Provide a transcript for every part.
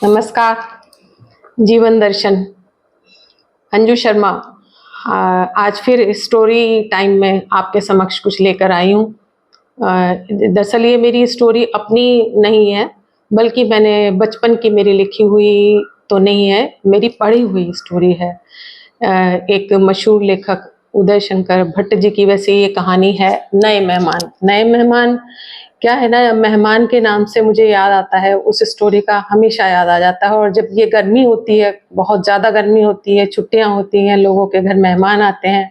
नमस्कार। जीवन दर्शन, अंजू शर्मा। आज फिर स्टोरी टाइम में आपके समक्ष कुछ लेकर आई हूँ। दरअसल ये मेरी स्टोरी अपनी नहीं है, बल्कि मैंने बचपन की मेरी लिखी हुई तो नहीं है, मेरी पढ़ी हुई स्टोरी है। एक मशहूर लेखक उदय शंकर भट्ट जी की वैसे ये कहानी है, नए मेहमान। नए मेहमान क्या है ना, मेहमान के नाम से मुझे याद आता है, उस स्टोरी का हमेशा याद आ जाता है। और जब ये गर्मी होती है, बहुत ज़्यादा गर्मी होती है, छुट्टियाँ होती हैं, लोगों के घर मेहमान आते हैं,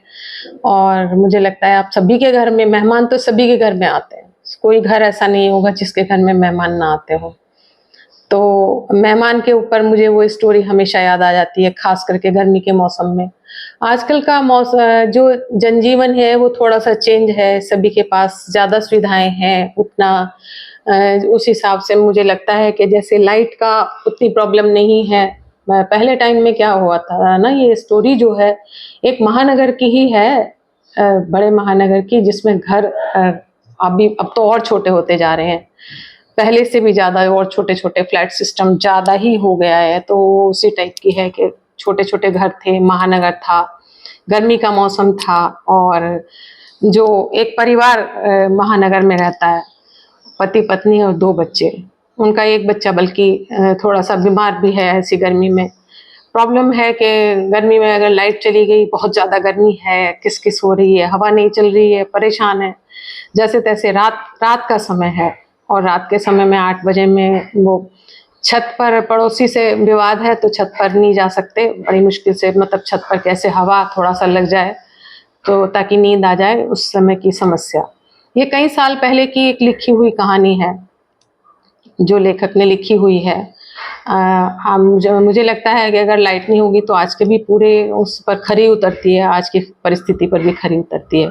और मुझे लगता है आप सभी के घर में मेहमान तो सभी के घर में आते हैं। कोई घर ऐसा नहीं होगा जिसके घर में मेहमान ना आते हो। तो मेहमान के ऊपर मुझे वो स्टोरी हमेशा याद आ जाती है, खास करके गर्मी के मौसम में। आजकल का जो जनजीवन है वो थोड़ा-सा चेंज है, सभी के पास ज़्यादा सुविधाएँ हैं, उतना उस हिसाब से मुझे लगता है कि जैसे लाइट का उतनी प्रॉब्लम नहीं है। पहले टाइम में क्या हुआ था ना, ये स्टोरी जो है एक महानगर की ही है, बड़े महानगर की, जिसमें घर अब तो और छोटे होते जा रहे हैं। पहले से भी ज़्यादा और छोटे-छोटे फ्लैट सिस्टम ज़्यादा ही हो गया है, तो उसी टाइप की है कि छोटे-छोटे घर थे, महानगर था, गर्मी का मौसम था, और जो एक परिवार महानगर में रहता है, पति-पत्नी और 2 बच्चे। उनका एक बच्चा बल्कि थोड़ा-सा बीमार भी है ऐसी गर्मी में। प्रॉब्लम है कि गर्मी में अगर लाइट चली गई, बहुत ज़्यादा गर्मी है, किस-किस हो रही है, हवा नहीं चल रही है, परेशान है। जैसे-तैसे रात रात का समय है, और रात के समय में 8 बजे में वो छत पर पड़ोसी से विवाद है, तो छत पर नहीं जा सकते, बड़ी मुश्किल से, मतलब छत पर कैसे हवा थोड़ा-सा लग जाए, तो ताकि नींद आ जाए, उस समय की समस्या। ये कई साल पहले की एक लिखी हुई कहानी है, जो लेखक ने लिखी हुई है। मुझे लगता है कि अगर लाइट नहीं होगी तो आज के भी पूरे उस पर खरी उतरती है, आज की परिस्थिति पर भी खरी उतरती है।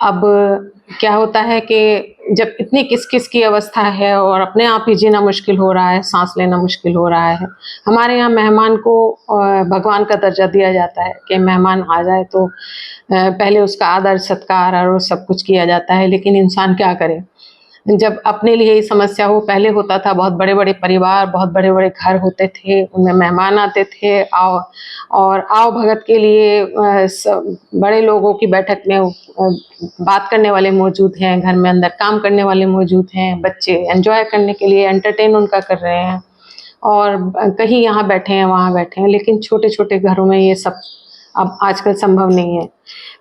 अब क्या होता है कि जब इतनी किस-किस की अवस्था है और अपने आप ही जीना मुश्किल हो रहा है, साँस लेना मुश्किल हो रहा है। हमारे यहाँ मेहमान को भगवान का दर्जा दिया जाता है कि मेहमान आ जाए तो पहले उसका आदर सत्कार और सब कुछ किया जाता है, लेकिन इंसान क्या करे? जब अपने लिए ही समस्या हो, पहले होता था बहुत बड़े-बड़े परिवार, बहुत बड़े-बड़े घर होते थे, उनमें मेहमान आते थे, और आओ-भगत के लिए बड़े लोगों की बैठक में बात करने वाले मौजूद हैं, घर में अंदर काम करने वाले मौजूद हैं, बच्चे एन्जॉय करने के लिए एंटरटेन उनका कर रहे हैं, और कहीं यहाँ बैठे हैं, वहाँ बैठे हैं, लेकिन छोटे-छोटे घरों में ये सब अब आजकल संभव नहीं है।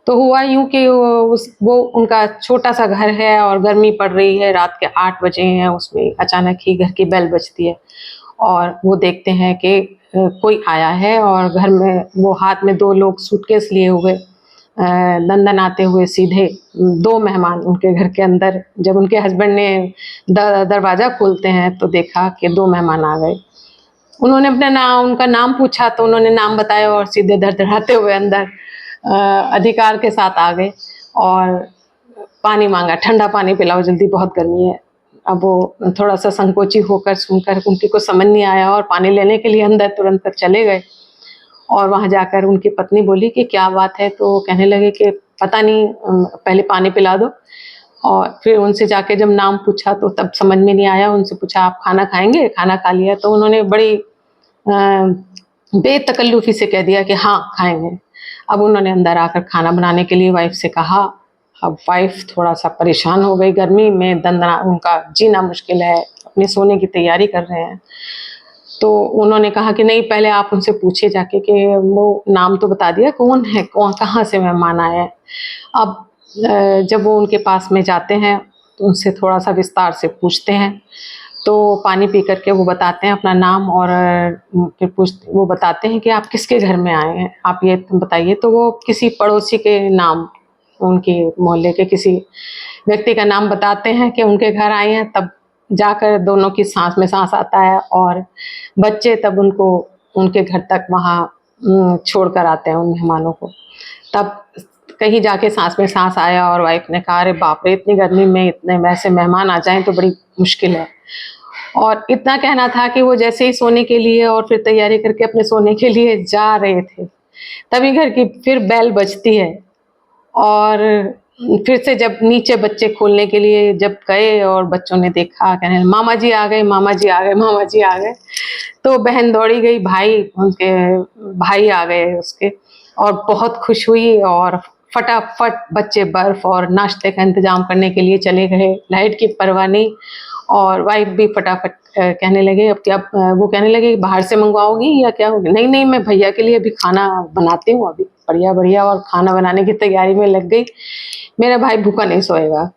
तो हुआ यूँ कि वो उनका छोटा-सा घर है और गर्मी पड़ रही है, रात के 8 बजे हैं, उसमें अचानक ही घर की बेल बजती है, और वो देखते हैं कि कोई आया है, और घर में वो हाथ में 2 लोग सूटकेस लिए हुए दनदनाते हुए सीधे 2 मेहमान उनके घर के अंदर। जब उनके हस्बैंड ने दरवाज़ा खोलते हैं तो देखा कि 2 मेहमान आ गए। उन्होंने उनका नाम पूछा, तो उन्होंने नाम बताया और सीधे धड़धड़ाते हुए अंदर अधिकार के साथ आ गए, और पानी माँगा, ठंडा पानी पिलाओ जल्दी, बहुत गर्मी है। अब वो थोड़ा-सा संकोची होकर सुनकर उनकी कुछ समझ नहीं आया, और पानी लेने के लिए अंदर तुरंत चले गए, और वहाँ जाकर उनकी पत्नी बोली कि क्या बात है? तो कहने लगे कि पता नहीं, पहले पानी पिला दो। और फिर उनसे जाके जब नाम पूछा तो तब समझ में नहीं आया, उनसे पूछा आप खाना खाएँगे? खाना खा लिया? तो उन्होंने बड़ी बेतकल्लुफ़ी से कह दिया कि हाँ, खाएँगे। अब उन्होंने अंदर आकर खाना बनाने के लिए वाइफ़ से कहा। अब वाइफ़ थोड़ा-सा परेशान हो गई, गर्मी में उनका जीना मुश्किल है, अपने सोने की तैयारी कर रहे हैं। तो उन्होंने कहा कि नहीं, पहले आप उनसे पूछिए जाके कि वो नाम तो बता दिया कौन है, कहाँ से मेहमान आए हैं। अब जब वो उनके पास में जाते हैं, तो उनसे थोड़ा-सा विस्तार से पूछते हैं, तो पानी पी कर के वो बताते हैं अपना नाम, और फिर वो बताते हैं कि आप किसके घर में आए हैं, आप ये बताइए। तो वो किसी पड़ोसी के नाम, उनके मोहल्ले के किसी व्यक्ति का नाम बताते हैं कि उनके घर आए हैं। तब जाकर दोनों की सांस में सांस आता है, और बच्चे तब उनको उनके घर तक वहाँ छोड़ कर आते हैं उन मेहमानों को। तब कहीं जाके सांस में सांस आया, और वाइफ ने कहा अरे बाप रे, इतनी गर्मी में इतने वैसे मेहमान आ जाएं तो बड़ी मुश्किल है। और इतना कहना था कि वो जैसे ही सोने के लिए और फिर तैयारी करके अपने सोने के लिए जा रहे थे, तभी घर की फिर बेल बजती है, और फिर से जब नीचे बच्चे खोलने के लिए जब गए और बच्चों ने देखा, कहने मामा जी आ गए, मामा जी आ गए, मामा जी आ गए। तो बहन दौड़ी गई, भाई उनके भाई आ गए उसके, और बहुत खुश हुई और फटाफट बच्चे बर्फ और नाश्ते का इंतजाम करने के लिए चले गए, लाइट की परवाह नहीं। और वाइफ भी फटाफट कहने लगे अब क्या, वो कहने लगे बाहर से मंगवाओगी या क्या होगी? नहीं नहीं, मैं भैया के लिए अभी खाना बनाती हूँ, अभी बढ़िया बढ़िया, और खाना बनाने की तैयारी में लग गई। मेरा भाई भूखा नहीं सोएगा।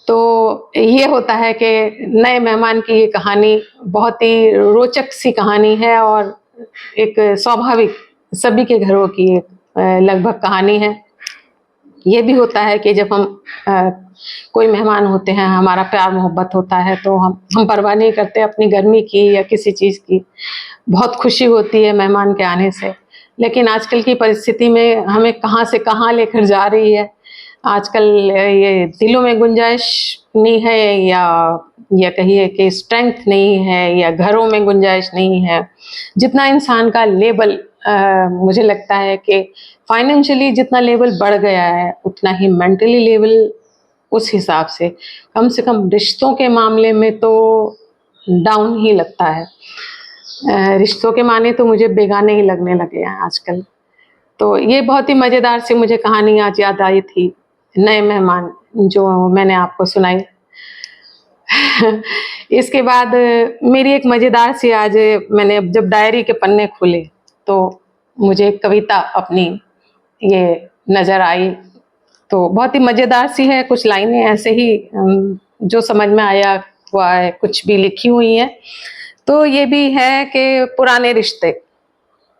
तो ये होता है कि नए मेहमान की ये कहानी बहुत ही रोचक सी कहानी है और एक स्वाभाविक सभी के घरों की एक लगभग कहानी है। ये भी होता है कि जब हम कोई मेहमान होते हैं, हमारा प्यार मोहब्बत होता है, तो हम परवाह नहीं करते अपनी गर्मी की या किसी चीज़ की। बहुत खुशी होती है मेहमान के आने से। लेकिन आजकल की परिस्थिति में हमें कहाँ से कहाँ लेकर जा रही है। आजकल ये दिलों में गुंजाइश नहीं है, या कहिए कि स्ट्रेंथ नहीं है, या घरों में गुंजाइश नहीं है। जितना इंसान का लेवल मुझे लगता है कि फाइनेंशियली जितना लेवल बढ़ गया है, उतना ही मेंटली लेवल उस हिसाब से कम रिश्तों के मामले में तो डाउन ही लगता है। रिश्तों के माने तो मुझे बेगाने ही लगने लगे हैं आजकल। तो ये बहुत ही मज़ेदार सी मुझे कहानी आज याद आई थी, नए मेहमान, जो मैंने आपको सुनाई। इसके बाद मेरी एक मज़ेदार सी आज मैंने जब डायरी के पन्ने खोले तो मुझे एक कविता अपनी ये नज़र आई। तो बहुत ही मज़ेदार सी है, कुछ लाइनें ऐसे ही जो समझ में आया हुआ है, कुछ भी लिखी हुई हैं। तो ये भी है कि पुराने रिश्ते,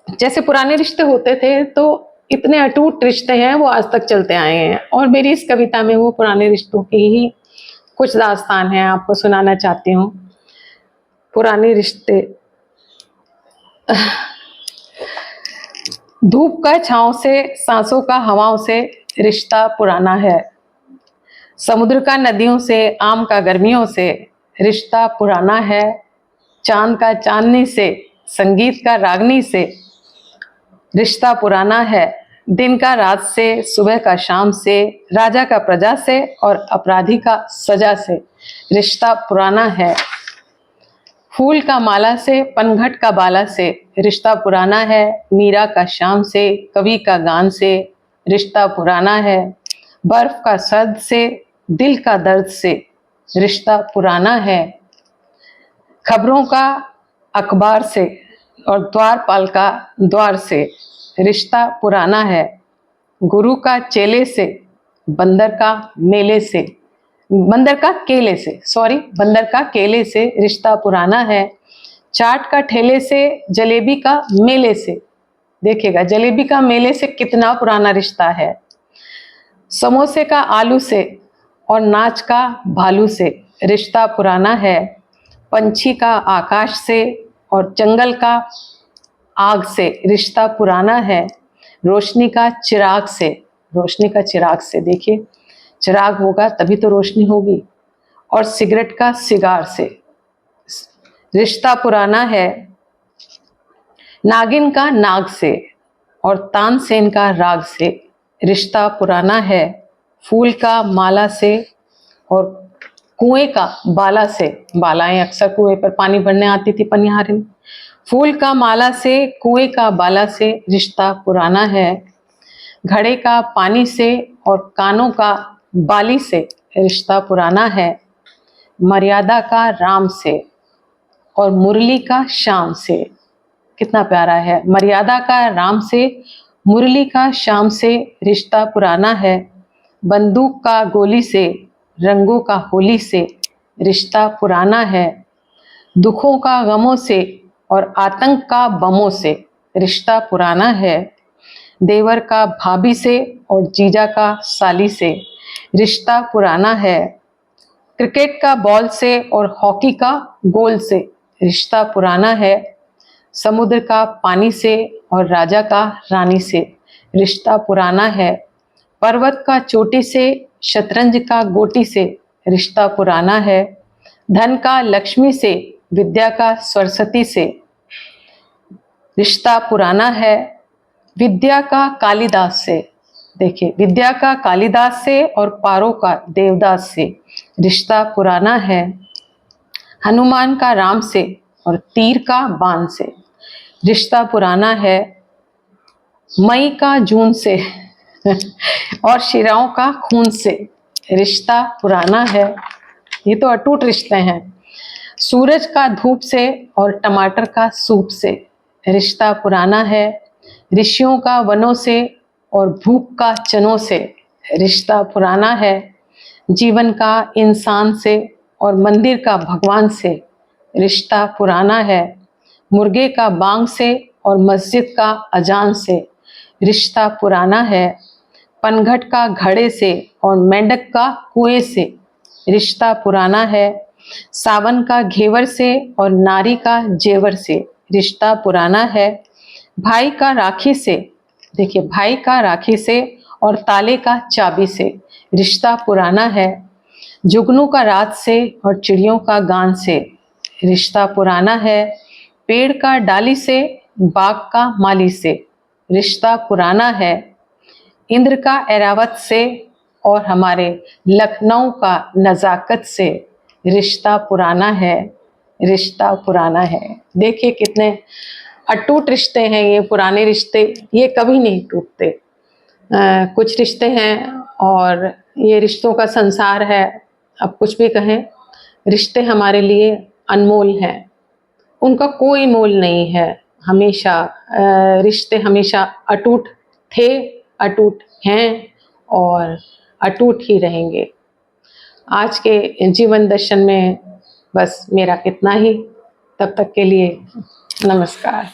जैसे पुराने रिश्ते होते थे तो इतने अटूट रिश्ते हैं वो आज तक चलते आए हैं, और मेरी इस कविता में वो पुराने रिश्तों की ही कुछ दास्तान है आपको सुनाना चाहती हूँ। पुराने रिश्ते। धूप का छांव से, सांसों का हवाओं से रिश्ता पुराना है। समुद्र का नदियों से, आम का गर्मियों से रिश्ता पुराना है। चांद का चांदनी से, संगीत का रागनी से रिश्ता पुराना है। दिन का रात से, सुबह का शाम से, राजा का प्रजा से और अपराधी का सजा से रिश्ता पुराना है। फूल का माला से, पनघट का बाला से रिश्ता पुराना है। मीरा का शाम से, कवि का गान से रिश्ता पुराना है। बर्फ का सर्द से, दिल का दर्द से रिश्ता पुराना है। खबरों का अखबार से और द्वारपाल का द्वार से रिश्ता पुराना है। गुरु का चेले से, बंदर का मेले से, बंदर का केले से, सॉरी, बंदर का केले से रिश्ता पुराना है। चाट का ठेले से, जलेबी का मेले से, देखिएगा जलेबी का मेले से कितना पुराना रिश्ता है। समोसे का आलू से और नाच का भालू से रिश्ता पुराना है। पंछी का आकाश से और जंगल का आग से रिश्ता पुराना है। रोशनी का चिराग से, रोशनी का चिराग से, देखिए चिराग होगा तभी तो रोशनी होगी, और सिगरेट का सिगार से रिश्ता पुराना है। नागिन का नाग से और तानसेन का राग से रिश्ता पुराना है। फूल का माला से और कुएं का बाला से, बालाएं अक्सर कुएं पर पानी भरने आती थी पनिहारे में। फूल का माला से, कुएं का बाला से रिश्ता पुराना है। घड़े का पानी से और कानों का बाली से रिश्ता पुराना है। मर्यादा का राम से और मुरली का श्याम से, कितना प्यारा है। मर्यादा का राम से, मुरली का श्याम से रिश्ता पुराना है। बंदूक का गोली से, रंगों का होली से रिश्ता पुराना है। दुखों का गमों से और आतंक का बमों से रिश्ता पुराना है। देवर का भाभी से और जीजा का साली से रिश्ता पुराना है। क्रिकेट का बॉल से और हॉकी का गोल से रिश्ता पुराना है। समुद्र का पानी से और राजा का रानी से रिश्ता पुराना है। पर्वत का चोटी से, शतरंज का गोटी से रिश्ता पुराना है। धन का लक्ष्मी से, विद्या का सरस्वती से रिश्ता पुराना है। विद्या का कालिदास से, देखिए, विद्या का कालिदास से और पारो का देवदास से रिश्ता पुराना है। हनुमान का राम से और तीर का बाण से रिश्ता पुराना है। मई का जून से और शिराओं का खून से रिश्ता पुराना है। ये तो अटूट रिश्ते हैं। सूरज का धूप से और टमाटर का सूप से रिश्ता पुराना है। ऋषियों का वनों से और भूख का चनों से रिश्ता पुराना है। जीवन का इंसान से और मंदिर का भगवान से रिश्ता पुराना है। मुर्गे का बांग से और मस्जिद का अजान से रिश्ता पुराना है। पनघट का घड़े से और मेंढक का कुएं से रिश्ता पुराना है। सावन का घेवर से और नारी का जेवर से रिश्ता पुराना है। भाई का राखी से, देखिए, भाई का राखी से और ताले का चाबी से रिश्ता पुराना है। जुगनू का रात से और चिड़ियों का गान से रिश्ता पुराना है। पेड़ का डाली से, बाग का माली से रिश्ता पुराना है। इंद्र का ऐरावत से और हमारे लखनऊ का नज़ाकत से रिश्ता पुराना है। रिश्ता पुराना है। देखिए कितने अटूट रिश्ते हैं ये पुराने रिश्ते, ये कभी नहीं टूटते। कुछ रिश्ते हैं और ये रिश्तों का संसार है। अब कुछ भी कहें, रिश्ते हमारे लिए अनमोल हैं, उनका कोई मोल नहीं है। हमेशा रिश्ते हमेशा अटूट थे, अटूट हैं और अटूट ही रहेंगे। आज के जीवन दर्शन में बस मेरा इतना ही। तब तक के लिए नमस्कार।